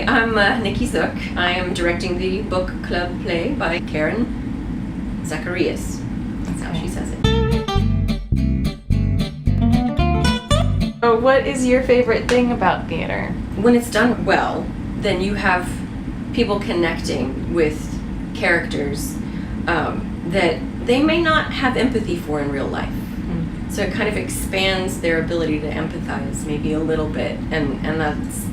I'm Nikki Zook. I am directing the book club play by Karen Zacharias. That's how she says it. So what is your favorite thing about theater? When it's done well, then you have people connecting with characters that they may not have empathy for in real life. So it kind of expands their ability to empathize maybe a little bit, and that's,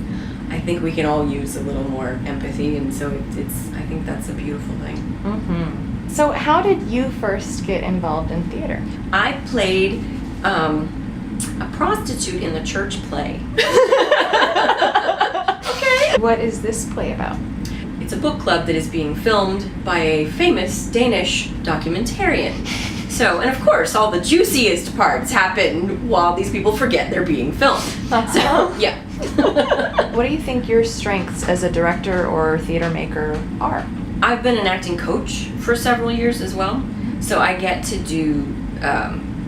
I think we can all use a little more empathy, and so I think that's a beautiful thing. Mm-hmm. So how did you first get involved in theater? I played a prostitute in the church play. Okay. What is this play about? It's a book club that is being filmed by a famous Danish documentarian. So, and of course, all the juiciest parts happen while these people forget they're being filmed. So, yeah. What do you think your strengths as a director or theater maker are? I've been an acting coach for several years as well. So I get to do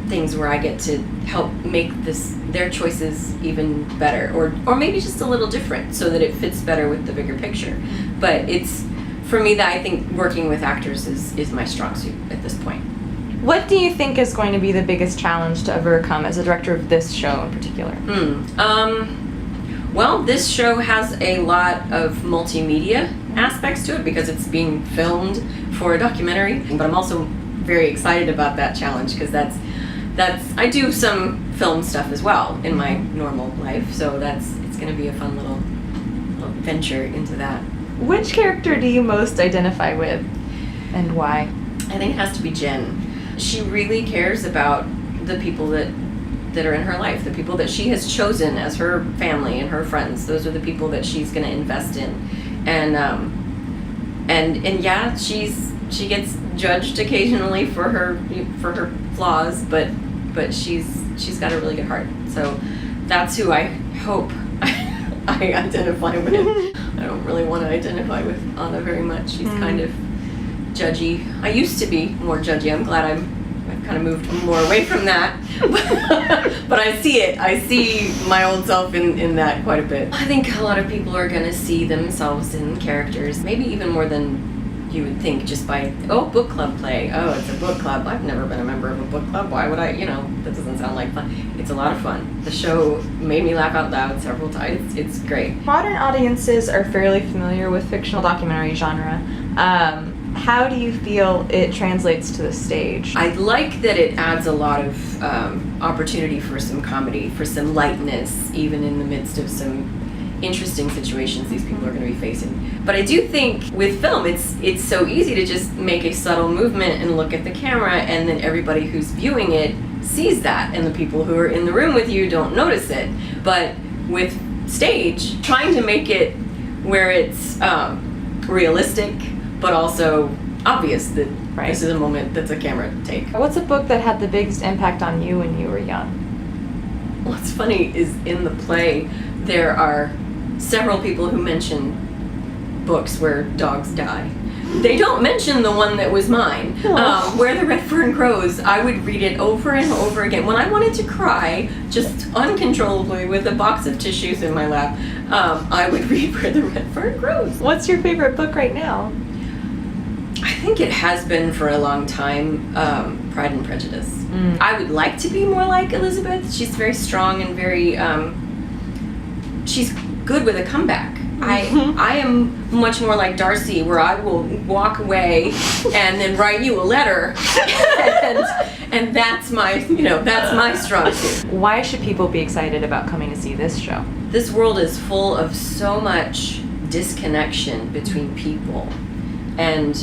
things where I get to help make their choices even better, or maybe just a little different so that it fits better with the bigger picture. But it's, for me, that I think working with actors is my strong suit at this point. What do you think is going to be the biggest challenge to overcome as a director of this show in particular? Well, this show has a lot of multimedia aspects to it because it's being filmed for a documentary. But I'm also very excited about that challenge because that's I do some film stuff as well in my normal life, so it's going to be a fun little venture into that. Which character do you most identify with, and why? I think it has to be Jen. She really cares about the people that are in her life, the people that she has chosen as her family and her friends. Those are the people that she's going to invest in, and yeah, she gets judged occasionally for her flaws, but she's got a really good heart. So that's who I hope I identify with. I don't really want to identify with Anna very much. She's kind of judgy. I used to be more judgy. I'm glad I've kind of moved more away from that. But I see it. I see my old self in that quite a bit. I think a lot of people are going to see themselves in characters, maybe even more than you would think, just by, book club play. Oh, it's a book club. I've never been a member of a book club. Why would I? That doesn't sound like fun. It's a lot of fun. The show made me laugh out loud several times. It's great. Modern audiences are fairly familiar with fictional documentary genre. How do you feel it translates to the stage? I like that it adds a lot of opportunity for some comedy, for some lightness, even in the midst of some interesting situations these people are going to be facing. But I do think with film, it's so easy to just make a subtle movement and look at the camera, and then everybody who's viewing it sees that, and the people who are in the room with you don't notice it. But with stage, trying to make it where it's realistic, but also obvious that this is a moment that's a camera take. What's a book that had the biggest impact on you when you were young? What's funny is in the play, there are several people who mention books where dogs die. They don't mention the one that was mine, Where the Red Fern Grows. I would read it over and over again. When I wanted to cry, just uncontrollably with a box of tissues in my lap, I would read Where the Red Fern Grows. What's your favorite book right now? I think it has been for a long time, Pride and Prejudice. I would like to be more like Elizabeth. She's very strong and very, she's good with a comeback. I am much more like Darcy, where I will walk away and then write you a letter, and that's my strong suit. Why should people be excited about coming to see this show? This world is full of so much disconnection between people, and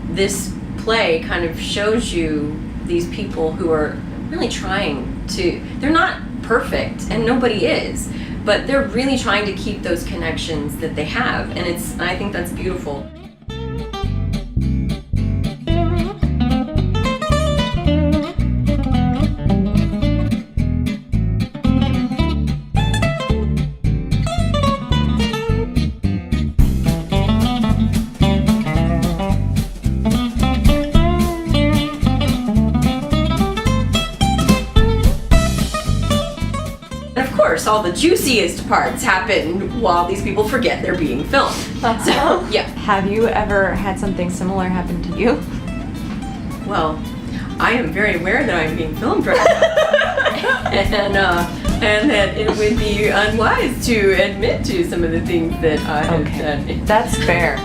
this play kind of shows you these people who are really trying to, they're not perfect, and nobody is, but they're really trying to keep those connections that they have, and I think that's beautiful. All the juiciest parts happen while these people forget they're being filmed. So, yeah. Have you ever had something similar happen to you? Well, I am very aware that I'm being filmed right now. And that it would be unwise to admit to some of the things that I have done. That's fair.